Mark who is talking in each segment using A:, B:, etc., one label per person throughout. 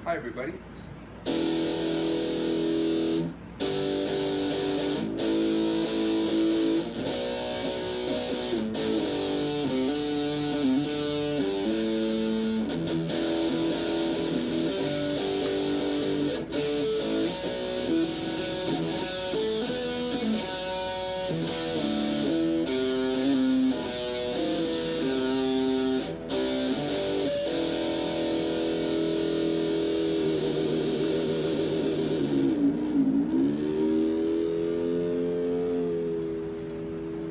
A: Hi everybody.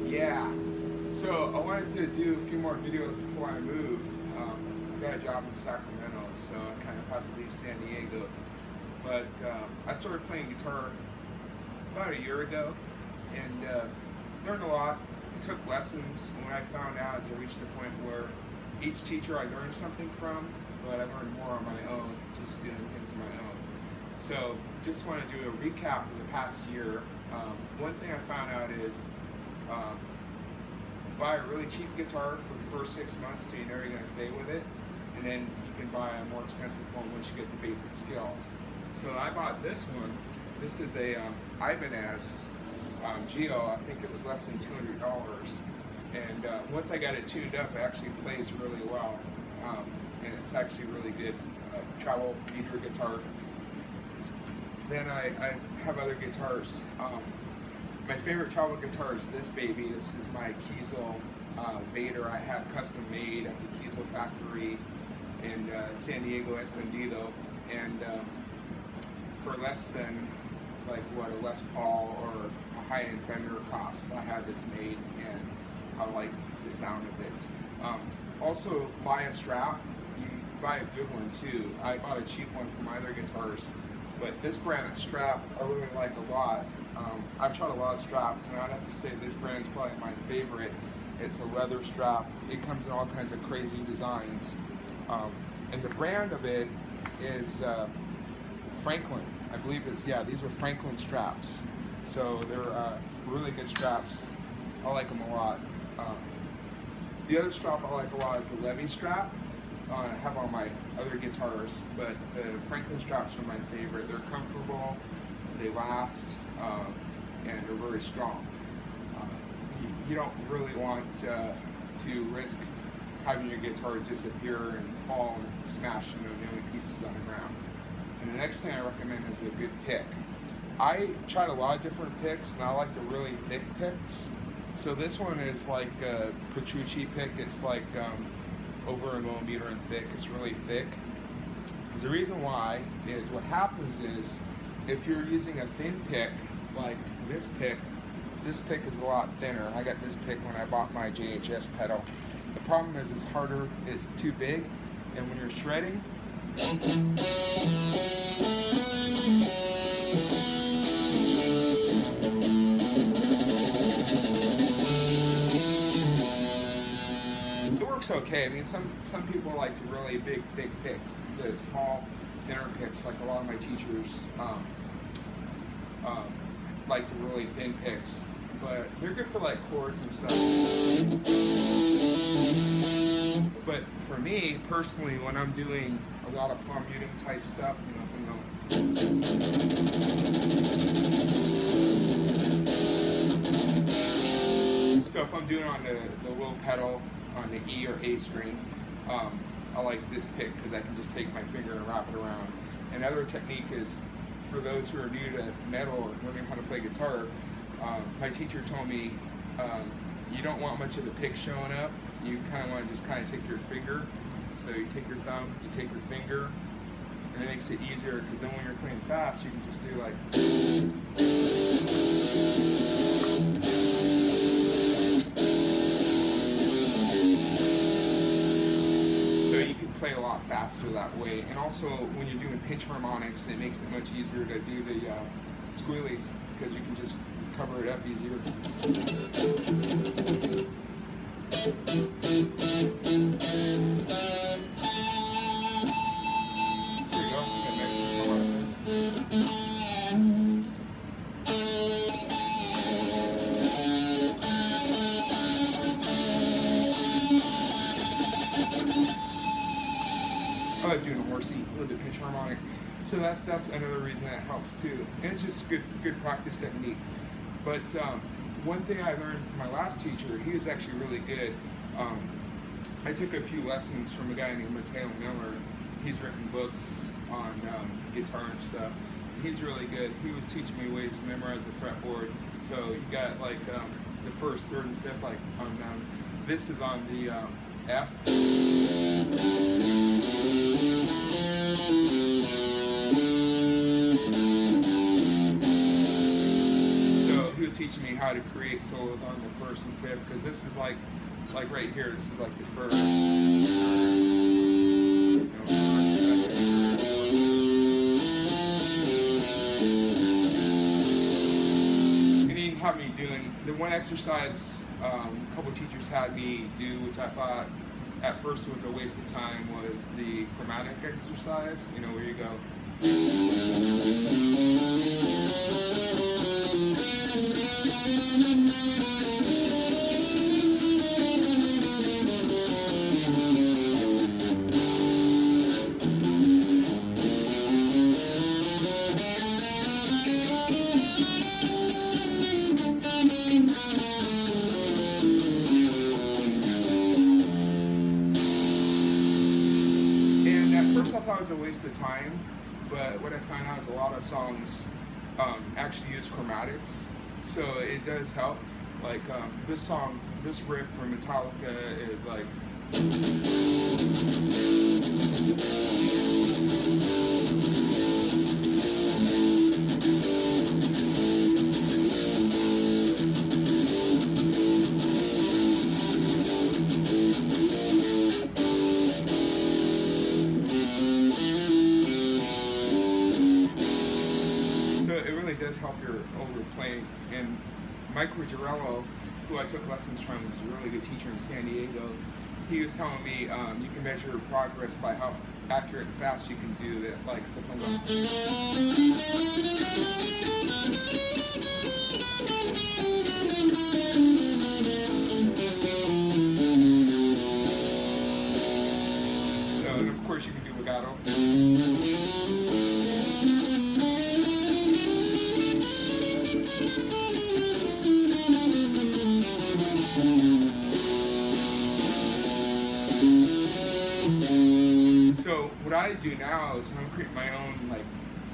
A: Yeah, so I wanted to do a few more videos before I move. I got a job in Sacramento, so I kind of have to leave San Diego. But I started playing guitar about a year ago and learned a lot. Took lessons, and what I found out is I reached a point where each teacher I learned something from, but I learned more on my own, just doing things on my own. So just want to do a recap of the past year. One thing I found out is buy a really cheap guitar for the first 6 months till you know you're going to stay with it, and then you can buy a more expensive one once you get the basic skills. So I bought this one. This is a Ibanez Geo. I think it was less than $200, and once I got it tuned up, it actually plays really well, and it's actually really good travel beater guitar. Then I have other guitars. My favorite travel guitar is this baby. This is my Kiesel Vader. I have custom made at the Kiesel factory in San Diego, Escondido, and for less than like what a Les Paul or a high-end Fender cost, I have this made, and I like the sound of it. Also, buy a strap. You buy a good one too. I bought a cheap one for my other guitars, but this brand of strap I really like a lot. I've tried a lot of straps, and I'd have to say this brand is probably my favorite. It's a leather strap. It comes in all kinds of crazy designs. And the brand of it is Franklin. I believe these are Franklin straps. So they're really good straps. I like them a lot. The other strap I like a lot is the Levy strap. I have on my other guitars, but the Franklin straps are my favorite. They're comfortable, they last, and they're very strong. You don't really want to risk having your guitar disappear and fall and smash into a million pieces on the ground. And the next thing I recommend is a good pick. I tried a lot of different picks, and I like the really thick picks. So this one is like a Petrucci pick. It's like over a millimeter in thick. It's really thick. The reason why is what happens is if you're using a thin pick like this pick is a lot thinner. I got this pick when I bought my JHS pedal. The problem is it's harder, it's too big, and when you're shredding, it works okay. I mean, some people like the really big, thick picks. The small, thinner picks, like a lot of my teachers like the really thin picks, but they're good for like chords and stuff. But for me personally, when I'm doing a lot of palm muting type stuff, so if I'm doing on the low pedal on the E or A string, I like this pick because I can just take my finger and wrap it around. Another technique is for those who are new to metal or learning how to play guitar. My teacher told me you don't want much of the pick showing up. You kind of want to just kind of take your finger. So you take your thumb, you take your finger, and it makes it easier because then when you're playing fast, you can just do like. So you can play a lot faster that way. And also when you're doing pinch harmonics, it makes it much easier to do the squealies because you can just cover it up easier. There you go. Got nice pinch harmonic. I like doing a horsey, a little bit pinch harmonic. So that's another reason that helps too. And it's just good practice technique. But one thing I learned from my last teacher, he was actually really good. I took a few lessons from a guy named Mateo Miller. He's written books on guitar and stuff. He's really good. He was teaching me ways to memorize the fretboard. So you got like the first, third, and fifth, like on this is on the F. So he was teaching me how to create solos on the first and fifth, because this is like right here, this is like the first. Me doing the one exercise a couple teachers had me do, which I thought at first was a waste of time, was the chromatic exercise, you know, where you go I thought it was a waste of time, but what I found out is a lot of songs actually use chromatics, so it does help. Like this song, this riff from Metallica is like. Does help your over playing. And Mike Ruggiero, who I took lessons from, was a really good teacher in San Diego. He was telling me you can measure your progress by how accurate and fast you can do that. Like, so if I'm going, so, and of course you can do legato. So what I do now is when I'm creating my own like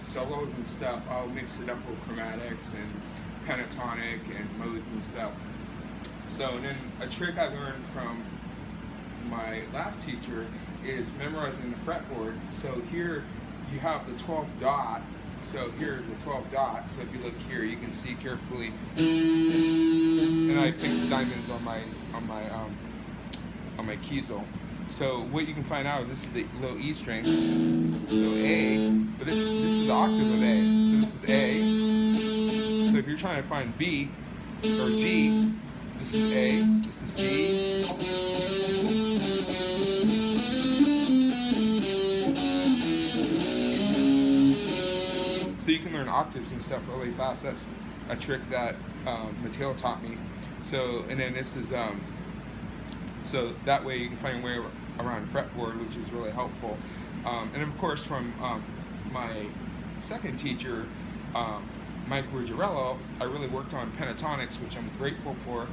A: solos and stuff, I'll mix it up with chromatics and pentatonic and modes and stuff. So then a trick I learned from my last teacher is memorizing the fretboard. So here you have the 12th dot. So here's the 12th dot. So if you look here, you can see carefully. And I picked diamonds on my keyzel. So what you can find out is this is the low E string, low A, but this is the octave of A. So this is A. So if you're trying to find B or G, this is A, this is G. So you can learn octaves and stuff really fast. That's a trick that Mateo taught me. So, and then this is, so that way you can find your way around fretboard, which is really helpful. And of course from my second teacher, Mike Ruggiero, I really worked on pentatonics, which I'm grateful for,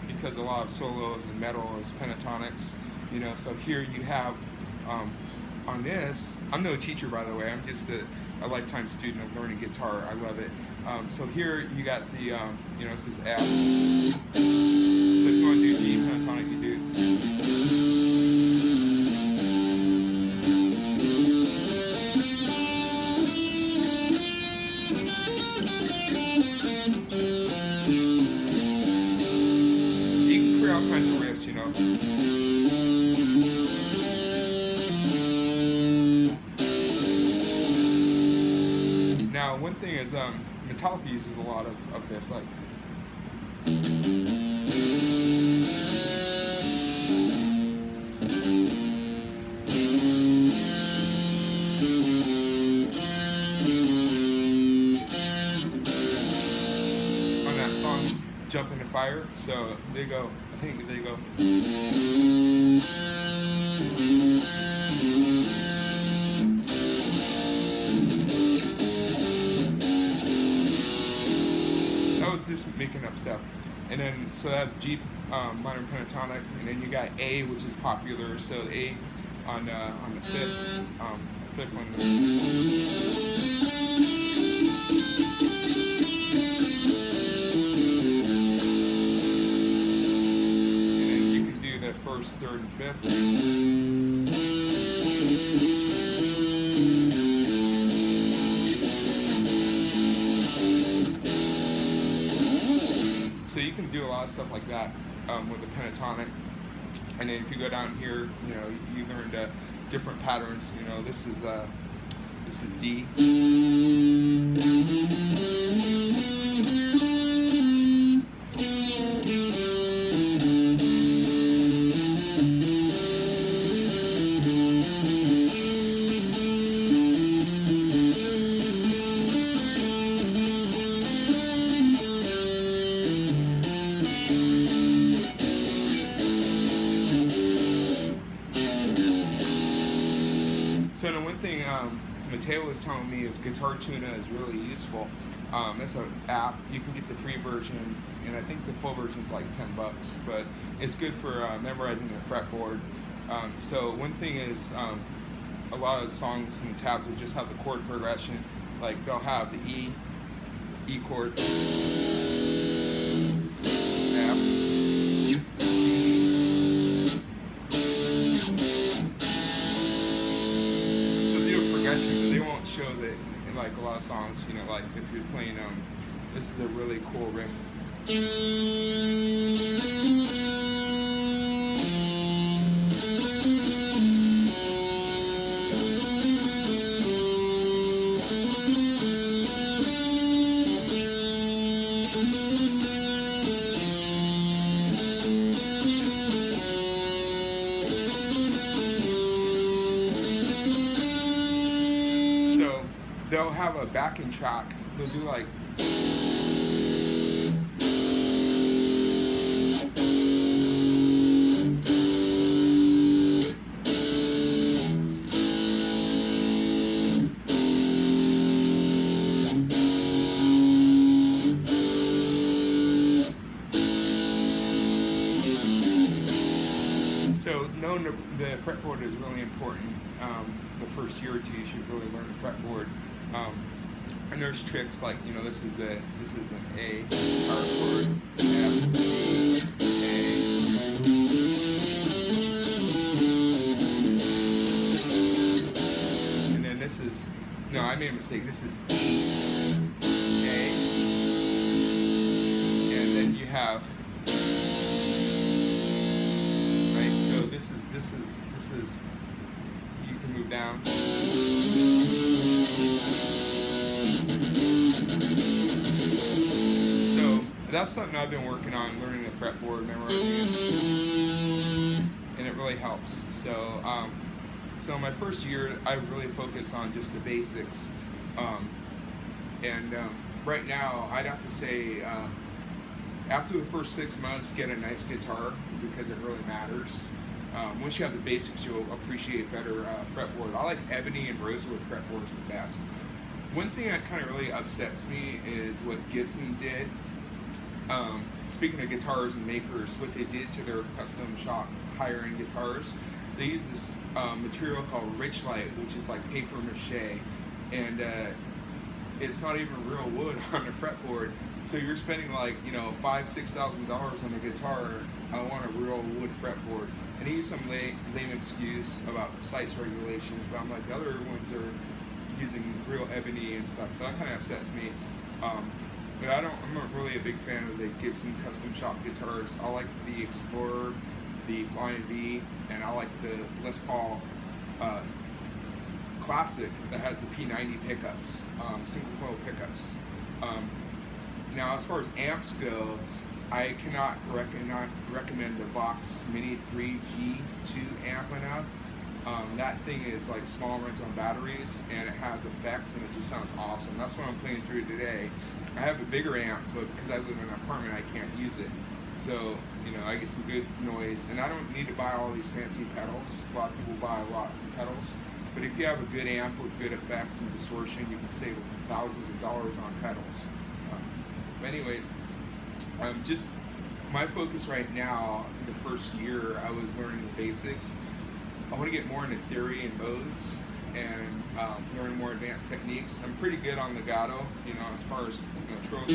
A: because a lot of solos and metal is pentatonics, you know. So here you have, on this, I'm no teacher by the way, I'm just a lifetime student of learning guitar. I love it. So here you got the, you know, this is F. So if you want to do G pentatonic, you do. You can create all kinds of riffs, you know. Now, one thing is, Metallica uses a lot of this, like. On that song, Jump in the Fire. So there you go. I think there you go. just making up stuff. And then so that's G minor pentatonic, and then you got A, which is popular. So A on the fifth one. First, third, and fifth. So you can do a lot of stuff like that with the pentatonic. And then if you go down here, you know, you learned different patterns. You know, this is D. So the one thing Mateo was telling me is Guitar Tuna is really useful. It's an app. You can get the free version, and I think the full version is like $10, but it's good for memorizing the fretboard. So one thing is a lot of songs and tabs will just have the chord progression. Like they'll have the E chord, F, but they won't show that in like a lot of songs, you know, like if you're playing this is a really cool riff. They'll have a backing track. They'll do like so knowing the fretboard is really important. The first year or two, you should really learn the fretboard. And there's tricks like, you know, this is an A power chord, F, G, A. And then this is, no, I made a mistake. This is E, A, and then you have, right? So this is. You can move down. So that's something I've been working on, learning the fretboard, memorizing it, and it really helps. So, so my first year, I really focused on just the basics, and right now, I'd have to say, after the first 6 months, get a nice guitar because it really matters. Once you have the basics, you'll appreciate better fretboard. I like ebony and rosewood fretboards the best. One thing that kind of really upsets me is what Gibson did. Speaking of guitars and makers, what they did to their custom shop higher-end guitars, they use this material called Richlite, which is like paper mache, and it's not even real wood on the fretboard. So you're spending like, you know, $5,000–6,000 on a guitar. I want a real wood fretboard. And he used some lame excuse about sites regulations, but I'm like, the other ones are using real ebony and stuff, so that kind of upsets me. But I'm not really a big fan of the Gibson custom shop guitars. I like the Explorer, the Flying V, and I like the Les Paul Classic that has the P90 pickups, single coil pickups. Now, as far as amps go, I cannot recommend the Vox Mini 3G2 amp enough. That thing is like small, runs on batteries, and it has effects, and it just sounds awesome. That's what I'm playing through today. I have a bigger amp, but because I live in an apartment, I can't use it. So, you know, I get some good noise, and I don't need to buy all these fancy pedals. A lot of people buy a lot of pedals. But if you have a good amp with good effects and distortion, you can save thousands of dollars on pedals. But anyways, Just my focus right now, the first year I was learning the basics. I want to get more into theory and modes and learn more advanced techniques. I'm pretty good on legato, as far as trills. I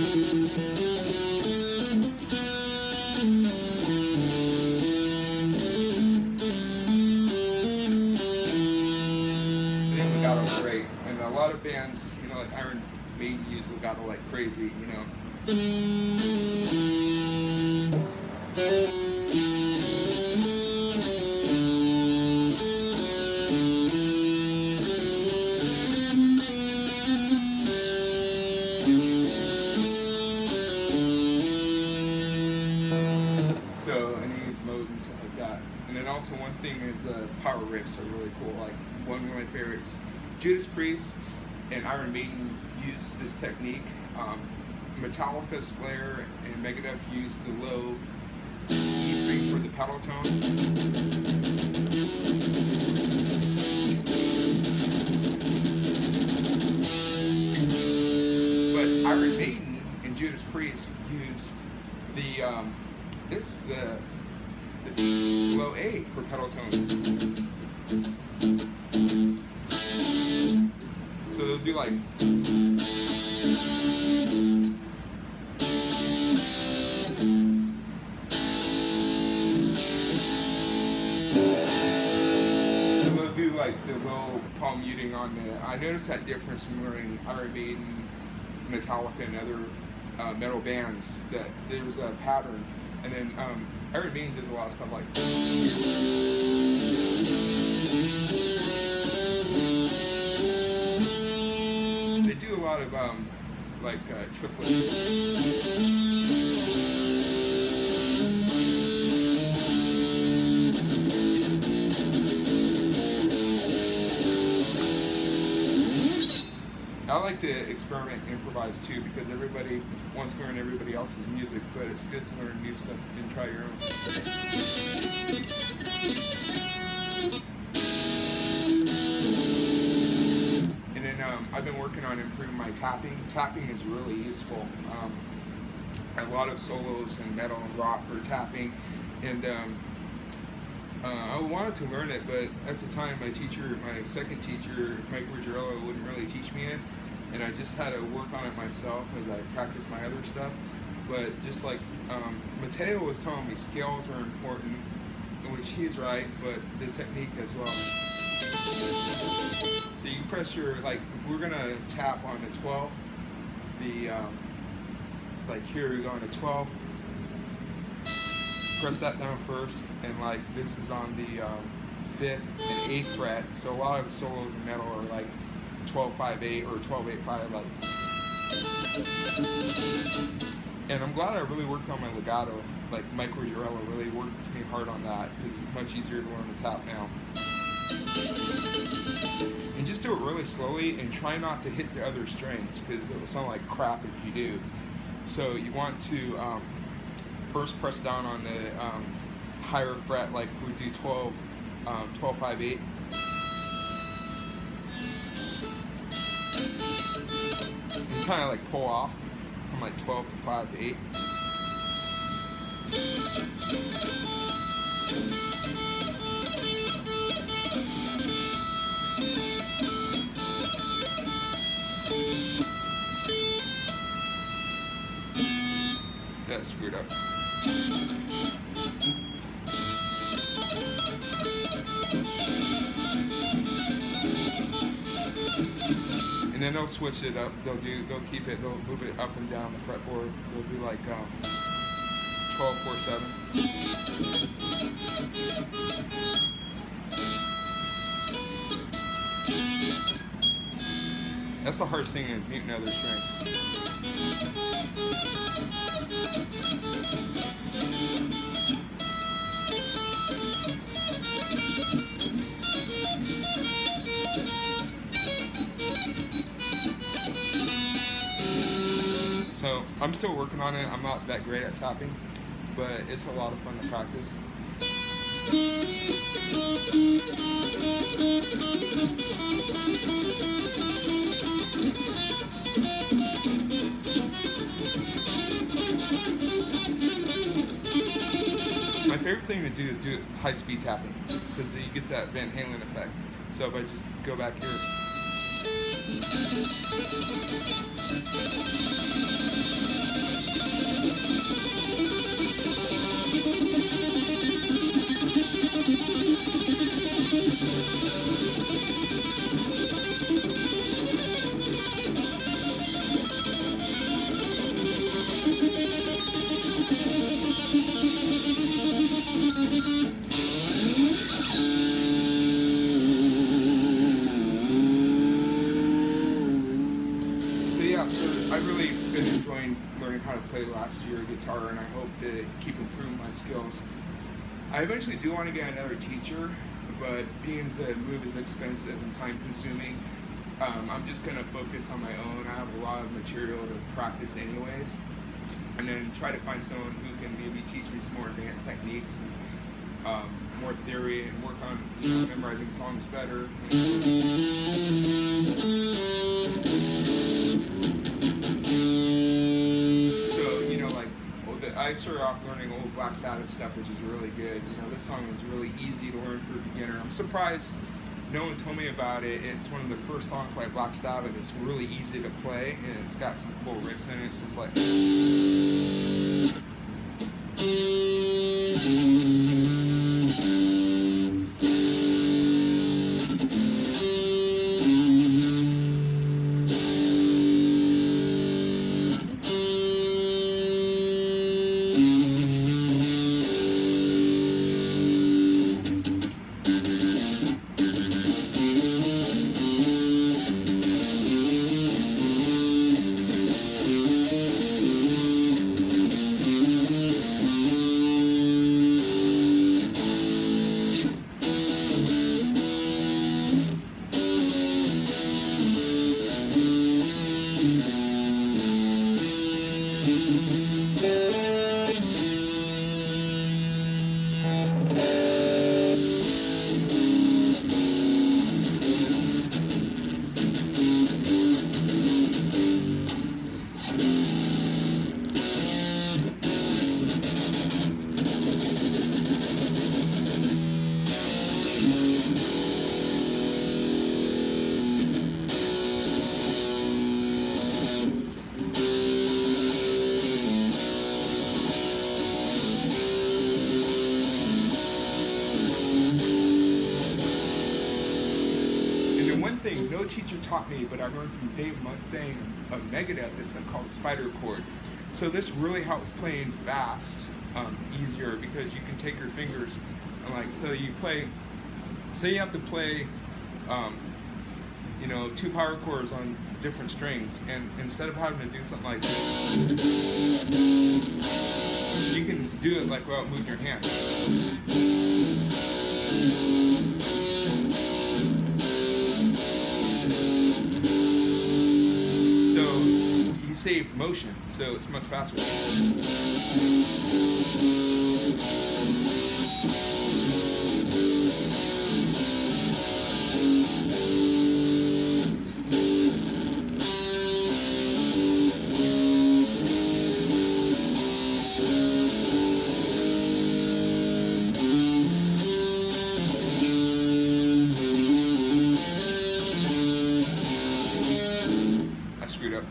A: think legato's great, and a lot of bands, like Iron Maiden use legato like crazy, So, and you use modes and stuff like that. And then also one thing is power riffs are really cool. Like one of my favorites, Judas Priest and Iron Maiden use this technique. Metallica, Slayer, and Megadeth use the low E string for the pedal tone. But Iron Maiden and Judas Priest use the low A for pedal tones. So they'll do like. So they'll do like the low palm muting on the. I noticed that difference from learning Iron Maiden, Metallica, and other metal bands, that there's a pattern. And then Iron Maiden does a lot of stuff like. They do a lot of triplets. I like to experiment and improvise too, because everybody wants to learn everybody else's music, but it's good to learn new stuff and try your own. And then I've been working on improving my tapping. Tapping is really useful. A lot of solos in metal and rock are tapping, and I wanted to learn it, but at the time my second teacher, Mike Ruggiero, wouldn't really teach me it, and I just had to work on it myself as I practiced my other stuff. But just like Mateo was telling me, scales are important, which he's right, but the technique as well. So you press your, like, if we're gonna tap on the 12th, like here we go on the 12th, press that down first, and like this is on the 5th and 8th fret. So a lot of solos in metal are like 12-5-8 or 12-8-5, like. And I'm glad I really worked on my legato. Like Mike Ruggiero really worked me hard on that, because it's much easier to learn to tap now. And just do it really slowly and try not to hit the other strings, because it will sound like crap if you do. So you want to first press down on the higher fret, like we do 12-5-8. And kind of like pull off from like 12 to 5 to 8. So that's screwed up. And then they'll switch it up. They'll keep it. They'll move it up and down the fretboard. They'll do like 12-4-7. That's the hardest thing, is muting other strings. So I'm still working on it. I'm not that great at tapping, but it's a lot of fun to practice. thing to do is do high speed tapping, because you get that Van Halen effect. So if I just go back here. So I've really been enjoying learning how to play last year guitar, and I hope to keep improving my skills. I eventually do want to get another teacher, but being as the move is expensive and time consuming, I'm just going to focus on my own. I have a lot of material to practice anyways, and then try to find someone who can maybe teach me some more advanced techniques and more theory, and work on memorizing songs better. I started off learning old Black Sabbath stuff, which is really good. This song was really easy to learn for a beginner. I'm surprised no one told me about it. It's one of the first songs by Black Sabbath. It's really easy to play, and it's got some cool riffs in it. It's just like... No teacher taught me, but I learned from Dave Mustaine of Megadeth, this thing called Spider Chord. So this really helps playing fast easier, because you can take your fingers and so you play, say you have to play 2 power chords on different strings, and instead of having to do something like this, you can do it without moving your hand. Save motion, so it's much faster. I screwed up.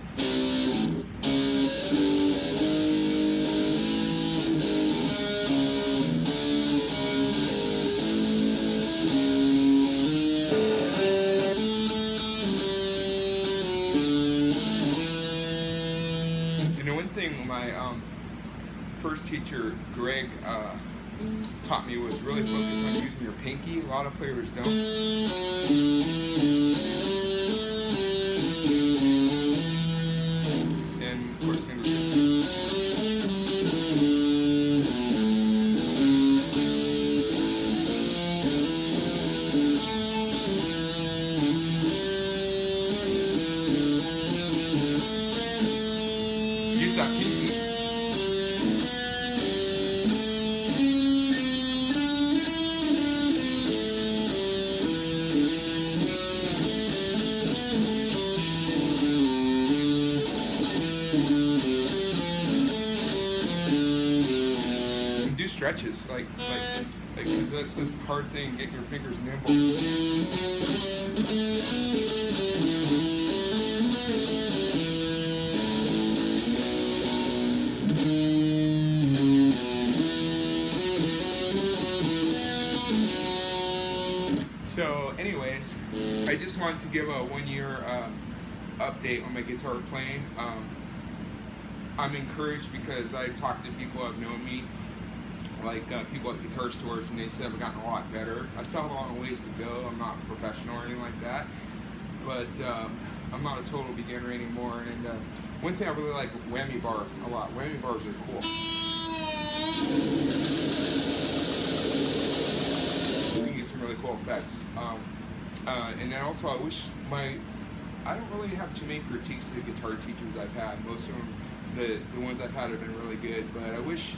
A: One thing my first teacher, Greg, taught me was really focus on using your pinky. A lot of players don't. And of course, fingertips. Use that pinky. stretches, because that's the hard thing, getting your fingers nimble. So anyways, I just wanted to give a 1-year update on my guitar playing. I'm encouraged because I've talked to people who have known me, like people at guitar stores, and they said I've gotten a lot better. I still have a long ways to go. I'm not professional or anything like that, but I'm not a total beginner anymore. And one thing I really like, whammy bar a lot. Whammy bars are cool. You get some really cool effects. And then also, I don't really have too many critiques of the guitar teachers I've had. Most of them, the ones I've had have been really good, but I wish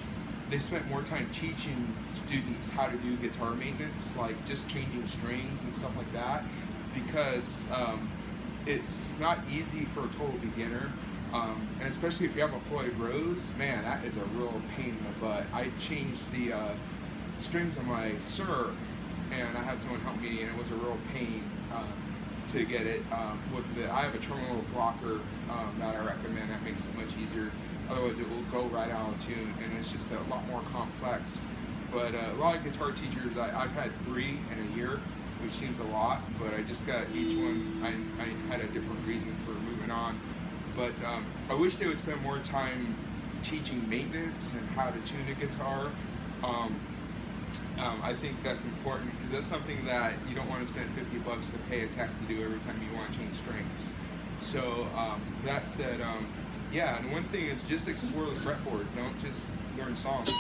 A: they spent more time teaching students how to do guitar maintenance, like just changing strings and stuff like that, because it's not easy for a total beginner, and especially if you have a Floyd Rose, man, that is a real pain in the butt. I changed the strings on my Sir, and I had someone help me, and it was a real pain to get it. I have a tremolo blocker that I recommend. That makes it much easier. Otherwise, it will go right out of tune, and it's just a lot more complex. But a lot of guitar teachers, I've had 3 in a year, which seems a lot, but I just got each one. I had a different reason for moving on. But I wish they would spend more time teaching maintenance and how to tune a guitar. I think that's important because that's something that you don't want to spend $50 to pay a tech to do every time you want to change strings. So that said, yeah, and one thing is just explore the fretboard. Don't just learn songs.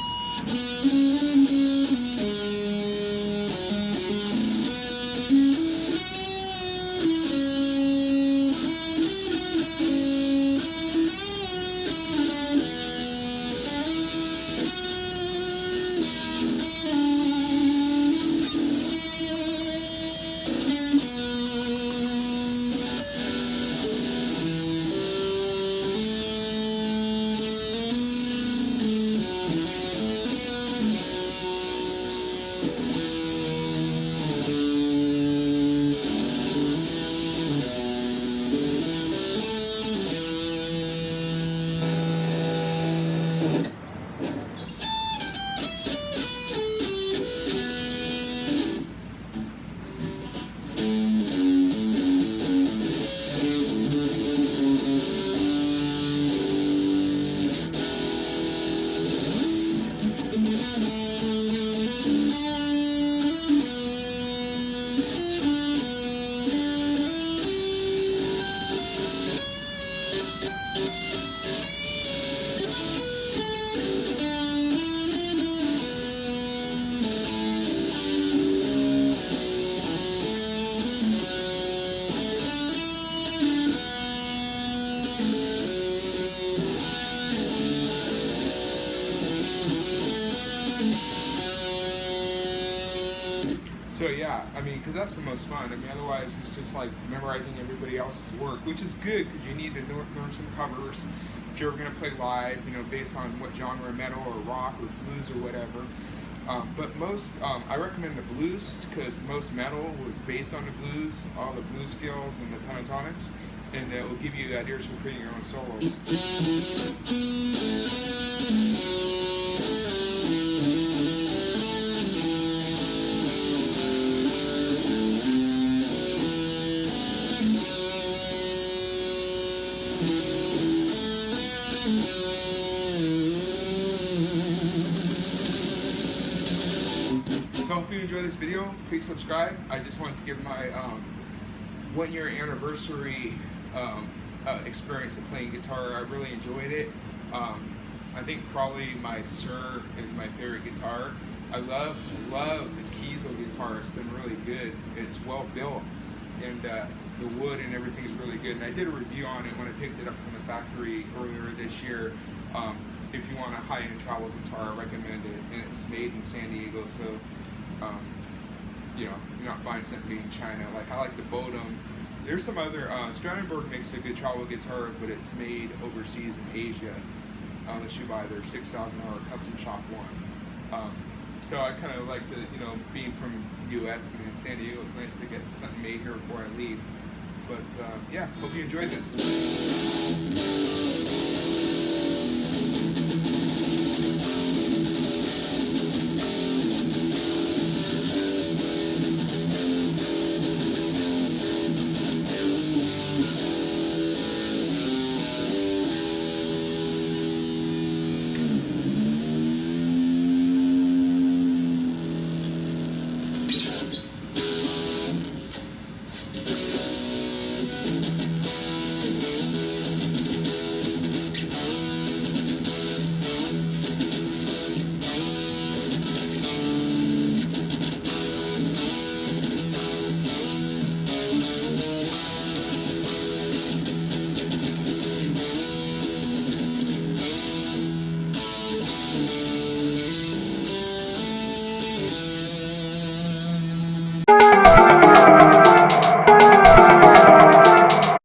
A: So yeah, I mean, because that's the most fun. I mean, otherwise it's just like memorizing everybody else's work, which is good because you need to learn some covers if you're going to play live, you know, based on what genre, metal or rock or blues or whatever. But most, I recommend the blues because most metal was based on the blues, all the blues scales and the pentatonics, and it will give you ideas for creating your own solos. So I hope you enjoyed this video. Please subscribe. I just wanted to give my 1-year anniversary experience of playing guitar. I really enjoyed it. I think probably my Sir is my favorite guitar. I love the Kiesel guitar. It's been really good. It's well built, and the wood and everything is really good. And I did a review on it when I picked it up from the factory earlier this year. If you want a high-end travel guitar, I recommend it. And it's made in San Diego, so you know, you're not buying something made in China. Like, I like the Bodum. There's some other, Strandberg makes a good travel guitar, but it's made overseas in Asia, unless you buy their $6,000 custom shop one. So I kind of like to, being from U.S. and in San Diego, it's nice to get something made here before I leave. But yeah, hope you enjoyed this.